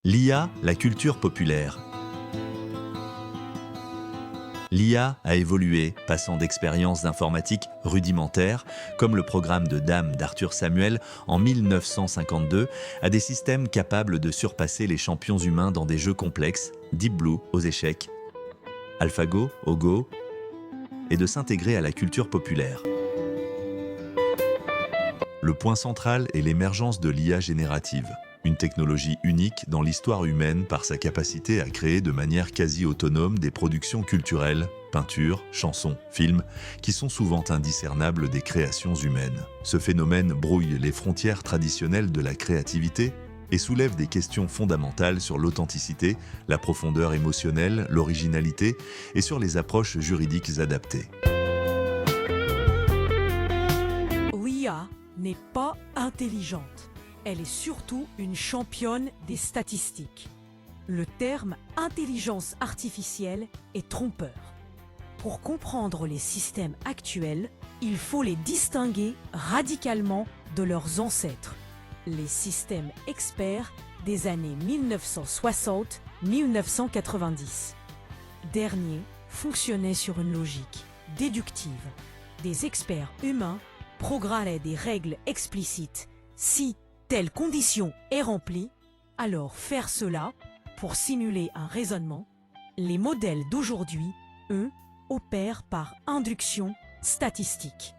L'IA, la culture populaire. L'IA a évolué, passant d'expériences d'informatique rudimentaires, comme le programme de Dame d'Arthur Samuel en 1952, à des systèmes capables de surpasser les champions humains dans des jeux complexes, Deep Blue aux échecs, AlphaGo au Go, et de s'intégrer à la culture populaire. Le point central est l'émergence de l'IA générative, une technologie unique dans l'histoire humaine par sa capacité à créer de manière quasi autonome des productions culturelles, peintures, chansons, films, qui sont souvent indiscernables des créations humaines. Ce phénomène brouille les frontières traditionnelles de la créativité et soulève des questions fondamentales sur l'authenticité, la profondeur émotionnelle, l'originalité et sur les approches juridiques adaptées. L'IA n'est pas intelligente. Elle est surtout une championne des statistiques. Le terme « intelligence artificielle » est trompeur. Pour comprendre les systèmes actuels, il faut les distinguer radicalement de leurs ancêtres, les systèmes experts des années 1960-1990. Derniers fonctionnaient sur une logique déductive. Des experts humains programmaient des règles explicites. Si telle condition est remplie, alors faire cela pour simuler un raisonnement. Les modèles d'aujourd'hui, eux, opèrent par induction statistique.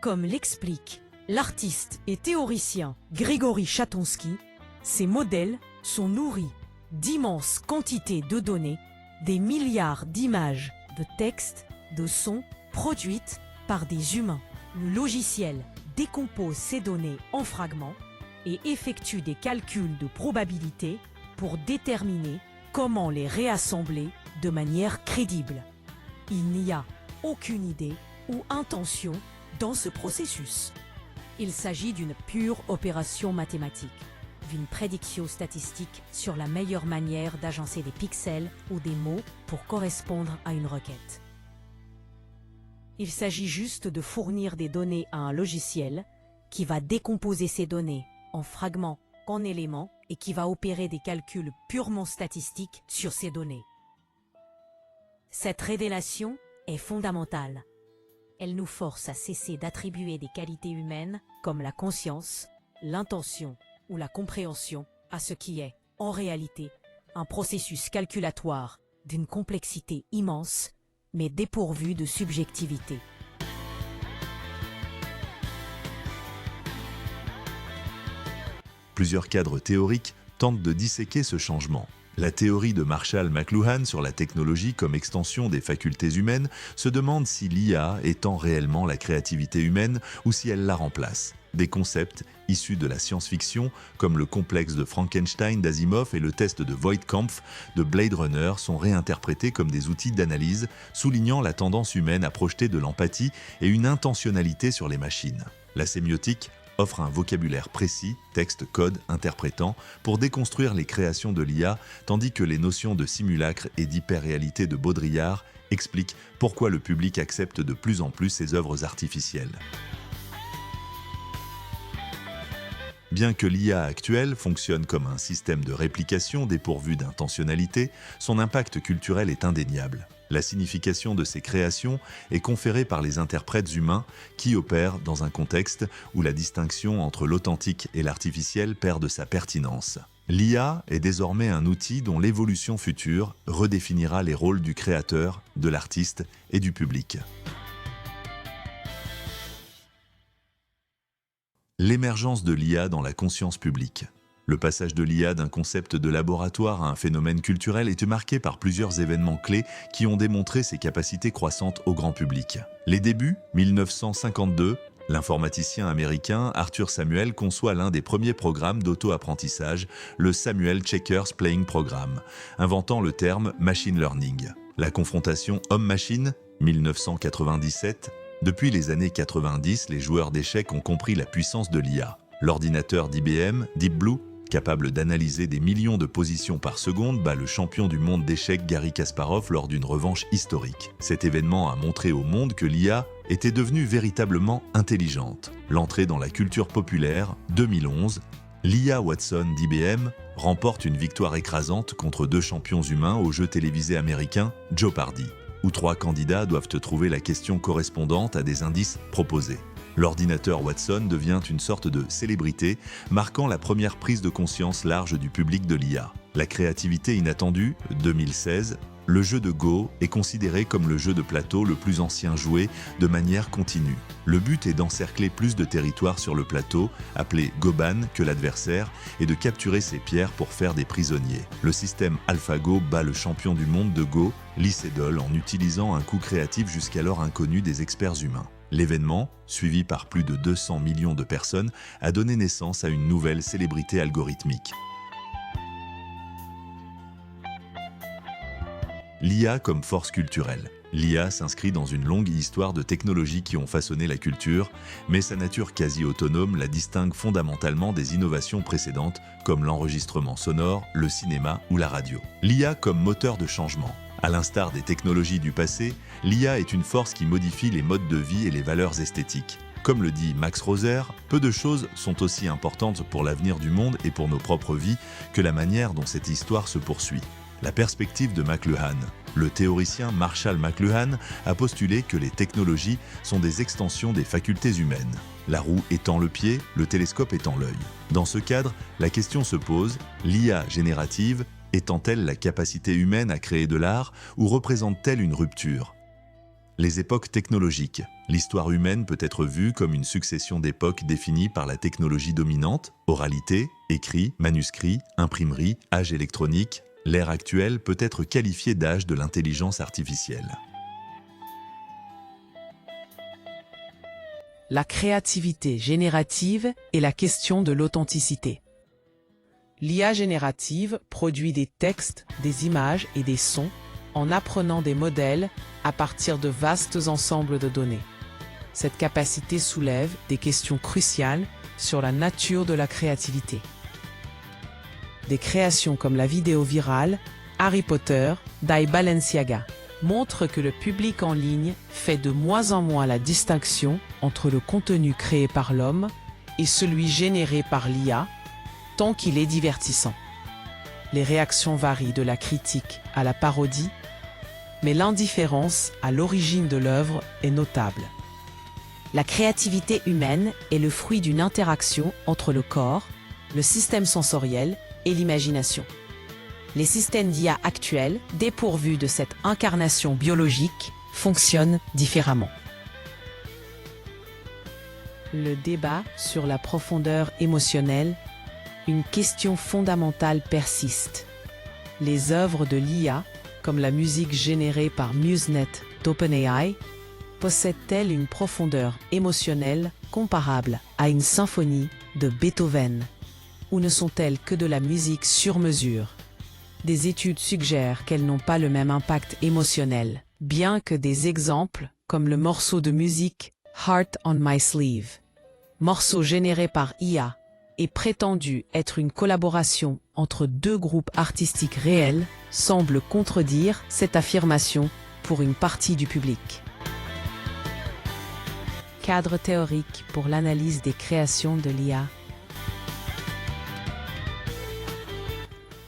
Comme l'explique l'artiste et théoricien Grigory Chatonsky, ces modèles sont nourris d'immenses quantités de données, des milliards d'images, de textes, de sons produites par des humains. Le logiciel décompose ces données en fragments et effectue des calculs de probabilité pour déterminer comment les réassembler de manière crédible. Il n'y a aucune idée ou intention dans ce processus. Il s'agit d'une pure opération mathématique, d'une prédiction statistique sur la meilleure manière d'agencer des pixels ou des mots pour correspondre à une requête. Il s'agit juste de fournir des données à un logiciel qui va décomposer ces données en fragments, en éléments, et qui va opérer des calculs purement statistiques sur ces données. Cette révélation est fondamentale. Elle nous force à cesser d'attribuer des qualités humaines comme la conscience, l'intention ou la compréhension à ce qui est, en réalité, un processus calculatoire d'une complexité immense, mais dépourvu de subjectivité. Plusieurs cadres théoriques tentent de disséquer ce changement. La théorie de Marshall McLuhan sur la technologie comme extension des facultés humaines se demande si l'IA étend réellement la créativité humaine ou si elle la remplace. Des concepts issus de la science-fiction, comme le complexe de Frankenstein d'Asimov et le test de Voigt-Kampff de Blade Runner, sont réinterprétés comme des outils d'analyse, soulignant la tendance humaine à projeter de l'empathie et une intentionnalité sur les machines. La sémiotique offre un vocabulaire précis, texte, code, interprétant, pour déconstruire les créations de l'IA, tandis que les notions de simulacre et d'hyperréalité de Baudrillard expliquent pourquoi le public accepte de plus en plus ces œuvres artificielles. Bien que l'IA actuelle fonctionne comme un système de réplication dépourvu d'intentionnalité, son impact culturel est indéniable. La signification de ces créations est conférée par les interprètes humains qui opèrent dans un contexte où la distinction entre l'authentique et l'artificiel perd de sa pertinence. L'IA est désormais un outil dont l'évolution future redéfinira les rôles du créateur, de l'artiste et du public. L'émergence de l'IA dans la conscience publique. Le passage de l'IA d'un concept de laboratoire à un phénomène culturel est marqué par plusieurs événements clés qui ont démontré ses capacités croissantes au grand public. Les débuts, 1952, l'informaticien américain Arthur Samuel conçoit l'un des premiers programmes d'auto-apprentissage, le Samuel Checkers Playing Program, inventant le terme machine learning. La confrontation homme-machine, 1997. Depuis les années 90, les joueurs d'échecs ont compris la puissance de l'IA. L'ordinateur d'IBM, Deep Blue, capable d'analyser des millions de positions par seconde, bat le champion du monde d'échecs Garry Kasparov lors d'une revanche historique. Cet événement a montré au monde que l'IA était devenue véritablement intelligente. L'entrée dans la culture populaire, 2011, l'IA Watson d'IBM remporte une victoire écrasante contre 2 champions humains au jeu télévisé américain Jeopardy, où 3 candidats doivent trouver la question correspondante à des indices proposés. L'ordinateur Watson devient une sorte de célébrité, marquant la première prise de conscience large du public de l'IA. La créativité inattendue, 2016, le jeu de Go est considéré comme le jeu de plateau le plus ancien joué de manière continue. Le but est d'encercler plus de territoire sur le plateau, appelé Goban, que l'adversaire, et de capturer ces pierres pour faire des prisonniers. Le système AlphaGo bat le champion du monde de Go, Lee Sedol, en utilisant un coup créatif jusqu'alors inconnu des experts humains. L'événement, suivi par plus de 200 millions de personnes, a donné naissance à une nouvelle célébrité algorithmique. L'IA comme force culturelle. L'IA s'inscrit dans une longue histoire de technologies qui ont façonné la culture, mais sa nature quasi autonome la distingue fondamentalement des innovations précédentes comme l'enregistrement sonore, le cinéma ou la radio. L'IA comme moteur de changement. À l'instar des technologies du passé, l'IA est une force qui modifie les modes de vie et les valeurs esthétiques. Comme le dit Max Roser, peu de choses sont aussi importantes pour l'avenir du monde et pour nos propres vies que la manière dont cette histoire se poursuit. La perspective de McLuhan. Le théoricien Marshall McLuhan a postulé que les technologies sont des extensions des facultés humaines. La roue étant le pied, le télescope étant l'œil. Dans ce cadre, la question se pose, l'IA générative étend-elle la capacité humaine à créer de l'art ou représente-t-elle une rupture ? Les époques technologiques. L'histoire humaine peut être vue comme une succession d'époques définies par la technologie dominante, oralité, écrit, manuscrit, imprimerie, âge électronique. L'ère actuelle peut être qualifiée d'âge de l'intelligence artificielle. La créativité générative et la question de l'authenticité. L'IA générative produit des textes, des images et des sons en apprenant des modèles à partir de vastes ensembles de données. Cette capacité soulève des questions cruciales sur la nature de la créativité. Des créations comme la vidéo virale Harry Potter by Balenciaga montrent que le public en ligne fait de moins en moins la distinction entre le contenu créé par l'homme et celui généré par l'IA, tant qu'il est divertissant. Les réactions varient de la critique à la parodie, mais l'indifférence à l'origine de l'œuvre est notable. La créativité humaine est le fruit d'une interaction entre le corps, le système sensoriel et l'imagination. Les systèmes d'IA actuels, dépourvus de cette incarnation biologique, fonctionnent différemment. Le débat sur la profondeur émotionnelle, une question fondamentale persiste. Les œuvres de l'IA, comme la musique générée par MuseNet d'OpenAI, possèdent-elles une profondeur émotionnelle comparable à une symphonie de Beethoven ? Ou ne sont-elles que de la musique sur mesure ? Des études suggèrent qu'elles n'ont pas le même impact émotionnel, bien que des exemples, comme le morceau de musique Heart on My Sleeve, morceau généré par IA, et prétendu être une collaboration entre 2 groupes artistiques réels, semblent contredire cette affirmation pour une partie du public. Cadre théorique pour l'analyse des créations de l'IA.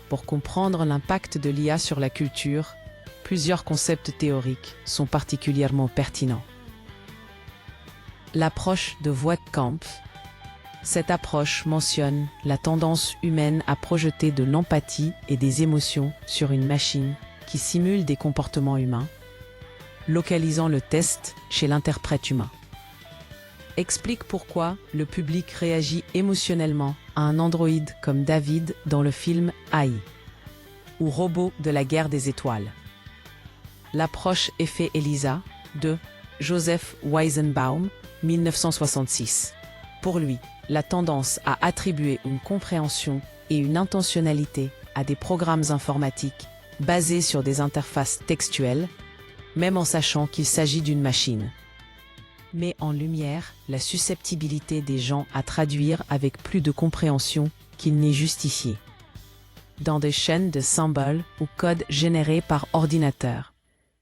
Pour comprendre l'impact de l'IA sur la culture, plusieurs concepts théoriques sont particulièrement pertinents. L'approche de Voigt-Kampff. Cette approche mentionne la tendance humaine à projeter de l'empathie et des émotions sur une machine qui simule des comportements humains, localisant le test chez l'interprète humain. Explique pourquoi le public réagit émotionnellement à un androïde comme David dans le film AI ou Robot de la guerre des étoiles. L'approche Effet Elisa de Joseph Weizenbaum, 1966. Pour lui, la tendance à attribuer une compréhension et une intentionnalité à des programmes informatiques basés sur des interfaces textuelles, même en sachant qu'il s'agit d'une machine, met en lumière la susceptibilité des gens à traduire avec plus de compréhension qu'il n'est justifié. Dans des chaînes de symboles ou codes générés par ordinateur.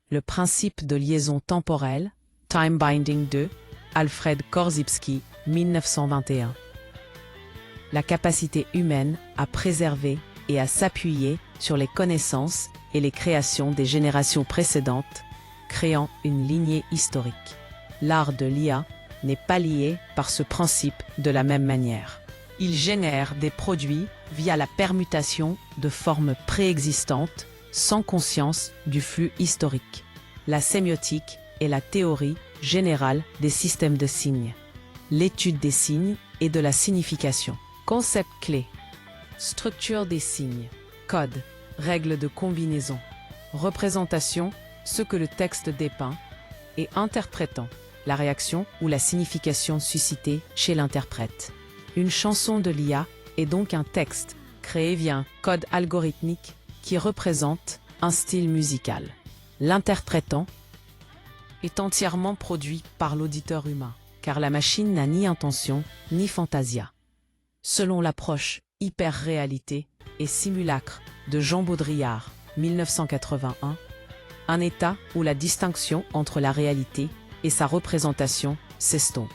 Le principe de liaison temporelle, Time Binding 2, Alfred Korzybski, 1921. La capacité humaine à préserver et à s'appuyer sur les connaissances et les créations des générations précédentes, créant une lignée historique. L'art de l'IA n'est pas lié par ce principe de la même manière. Il génère des produits via la permutation de formes préexistantes sans conscience du flux historique. La sémiotique est la théorie générale des systèmes de signes. L'étude des signes et de la signification. Concept clé. Structure des signes. Code. Règles de combinaison. Représentation, ce que le texte dépeint, et interprétant, la réaction ou la signification suscitée chez l'interprète. Une chanson de l'IA est donc un texte créé via un code algorithmique qui représente un style musical. L'interprétant est entièrement produit par l'auditeur humain, car la machine n'a ni intention ni fantasia. Selon l'approche hyper-réalité et simulacre de Jean Baudrillard, 1981, un état où la distinction entre la réalité et sa représentation s'estompe.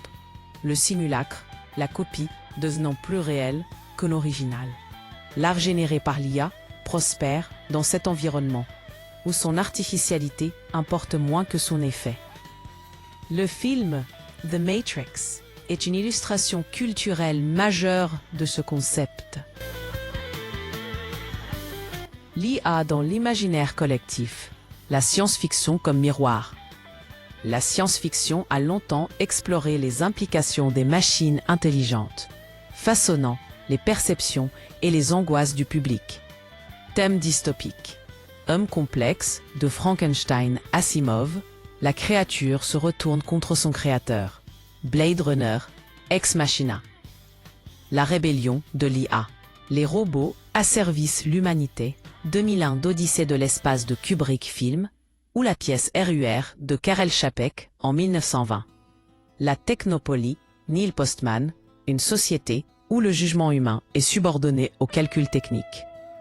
Le simulacre, la copie, devenant plus réelle que l'original. L'art généré par l'IA prospère dans cet environnement, où son artificialité importe moins que son effet. Le film The Matrix est une illustration culturelle majeure de ce concept. L'IA dans l'imaginaire collectif, la science-fiction comme miroir. La science-fiction a longtemps exploré les implications des machines intelligentes, façonnant les perceptions et les angoisses du public. Thème dystopique. Homme complexe, de Frankenstein Asimov, la créature se retourne contre son créateur. Blade Runner, Ex Machina. La rébellion de l'IA. Les robots asservissent l'humanité. 2001 d'Odyssée de l'espace de Kubrick film, ou la pièce RUR de Karel Čapek en 1920. La technopolie, Neil Postman, une société où le jugement humain est subordonné au calcul technique.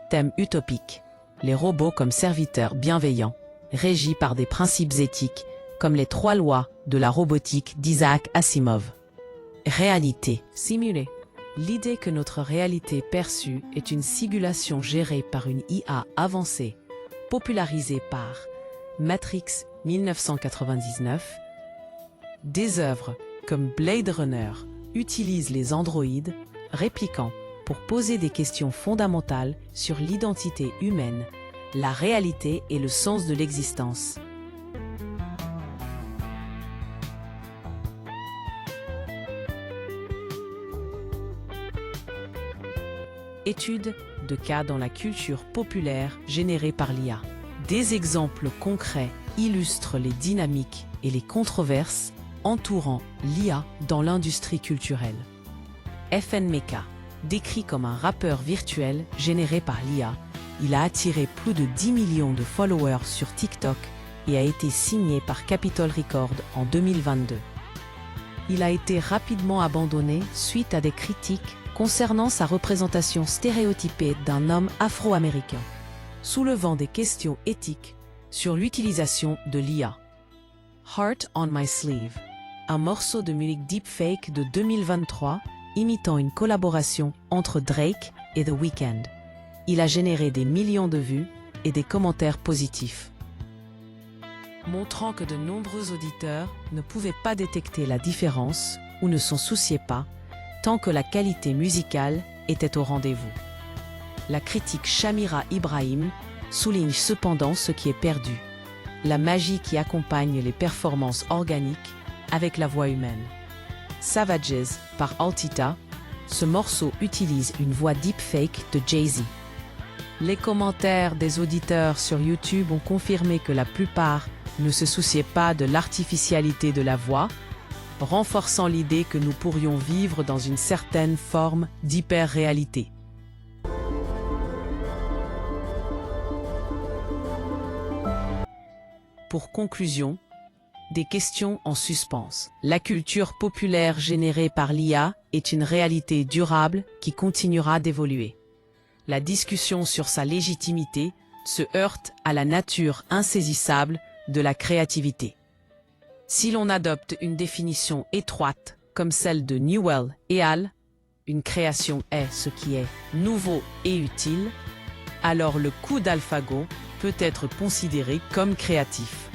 Thème utopique. Les robots comme serviteurs bienveillants, régis par des principes éthiques, comme les 3 lois de la robotique d'Isaac Asimov. Réalité simulée. L'idée que notre réalité perçue est une simulation gérée par une IA avancée, popularisée par Matrix 1999. Des œuvres comme Blade Runner utilisent les androïdes, réplicants, pour poser des questions fondamentales sur l'identité humaine, la réalité et le sens de l'existence. Études de cas dans la culture populaire générée par l'IA. Des exemples concrets illustrent les dynamiques et les controverses entourant l'IA dans l'industrie culturelle. FN Meka, décrit comme un rappeur virtuel généré par l'IA, il a attiré plus de 10 millions de followers sur TikTok et a été signé par Capitol Records en 2022. Il a été rapidement abandonné suite à des critiques concernant sa représentation stéréotypée d'un homme afro-américain, soulevant des questions éthiques sur l'utilisation de l'IA. Heart on My Sleeve, un morceau de musique deepfake de 2023 imitant une collaboration entre Drake et The Weeknd. Il a généré des millions de vues et des commentaires positifs, montrant que de nombreux auditeurs ne pouvaient pas détecter la différence ou ne s'en souciaient pas tant que la qualité musicale était au rendez-vous. La critique Shamira Ibrahim souligne cependant ce qui est perdu, la magie qui accompagne les performances organiques avec la voix humaine. Savages par Altita, ce morceau utilise une voix deepfake de Jay-Z. Les commentaires des auditeurs sur YouTube ont confirmé que la plupart ne se souciaient pas de l'artificialité de la voix, renforçant l'idée que nous pourrions vivre dans une certaine forme d'hyper-réalité. Pour conclusion, des questions en suspens. La culture populaire générée par l'IA est une réalité durable qui continuera d'évoluer. La discussion sur sa légitimité se heurte à la nature insaisissable de la créativité. Si l'on adopte une définition étroite, comme celle de Newell et al., une création est ce qui est nouveau et utile, alors le coup d'AlphaGo peut être considéré comme créatif.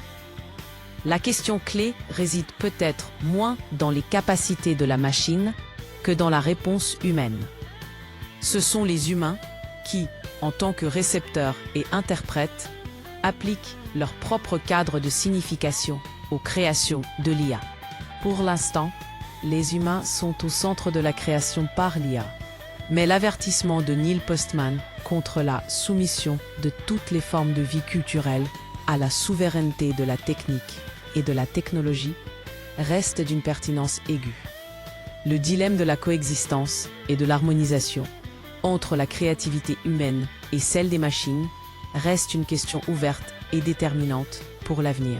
La question clé réside peut-être moins dans les capacités de la machine que dans la réponse humaine. Ce sont les humains qui, en tant que récepteurs et interprètes, appliquent leur propre cadre de signification aux créations de l'IA. Pour l'instant, les humains sont au centre de la création par l'IA. Mais l'avertissement de Neil Postman contre la soumission de toutes les formes de vie culturelle à la souveraineté de la technique et de la technologie reste d'une pertinence aiguë. Le dilemme de la coexistence et de l'harmonisation entre la créativité humaine et celle des machines reste une question ouverte et déterminante pour l'avenir.